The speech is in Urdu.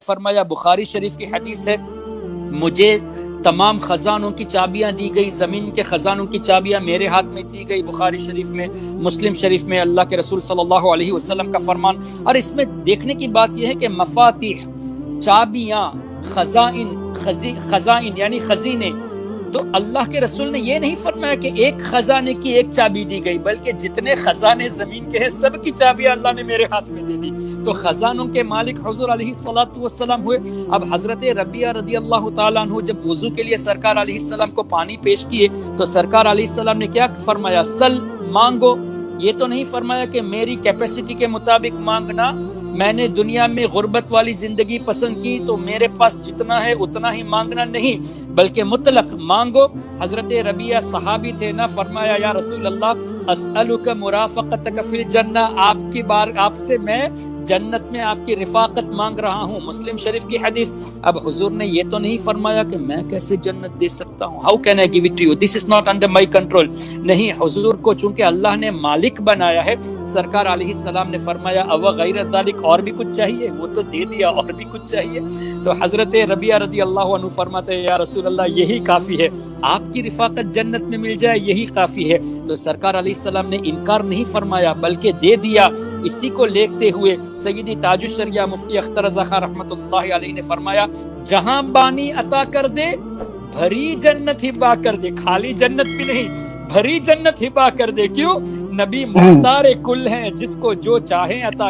فرمایا، بخاری شریف کی حدیث ہے، مجھے تمام خزانوں کی چابیاں دی گئی، زمین کے خزانوں کی چابیاں میرے ہاتھ میں دی گئی، بخاری شریف میں، مسلم شریف میں اللہ کے رسول صلی اللہ علیہ وسلم کا فرمان۔ اور اس میں دیکھنے کی بات یہ ہے کہ مفاتیح، چابیاں، خزائن یعنی خزینے، تو اللہ کے رسول نے یہ نہیں فرمایا کہ ایک خزانے کی ایک چابی دی گئی، بلکہ جتنے خزانے زمین کے ہیں سب کی چابیاں اللہ نے میرے ہاتھ میں دے دی۔ تو خزانوں کے مالک حضور علیہ الصلوۃ والسلام ہوئے۔ اب حضرت ربیعہ رضی اللہ تعالیٰ عنہ جب وضو کے لیے سرکار علیہ السلام کو پانی پیش کیے تو سرکار علیہ السلام نے کیا فرمایا؟ سل، مانگو۔ یہ تو نہیں فرمایا کہ میری کیپیسٹی کے مطابق مانگنا، میں نے دنیا میں غربت والی زندگی پسند کی تو میرے پاس جتنا ہے اتنا ہی مانگنا، نہیں، بلکہ مطلق مانگو۔ حضرت ربیعہ صحابی تھے نا، فرمایا یا رسول اللہ اسألک مرافقتک فی الجنہ، آپ سے میں جنت میں آپ کی رفاقت مانگ رہا ہوں، مسلم شریف کی حدیث۔ اب حضور نے یہ تو نہیں فرمایا کہ میں کیسے جنت دے سکتا ہوں، how can I give it to you, this is not under my control, نہیں، حضور کو چونکہ اللہ نے مالک بنایا ہے، سرکار علیہ السلام نے فرمایا او غیر ذالک، اور بھی کچھ چاہیے؟ وہ تو دے دیا، اور بھی کچھ چاہیے؟ تو حضرت ربیعہ رضی اللہ عنہ فرماتے ہیں یا رسول اللہ یہی کافی ہے، آپ کی رفاقت جنت میں مل جائے یہی کافی ہے۔ تو سرکار علیہ السلام نے انکار نہیں فرمایا بلکہ دے دیا۔ اسی کو لیتے ہوئے سیدی تاج الشریعہ مفتی اختر رضا خان رحمۃ اللہ علیہ نے فرمایا، جہاں بانی عطا کر دے بھری جنت ہبا کر دے، خالی جنت بھی نہیں، بھری جنت ہبا کر دے۔ کیوں؟ نبی مختار کل ہیں، جس کو جو چاہے عطا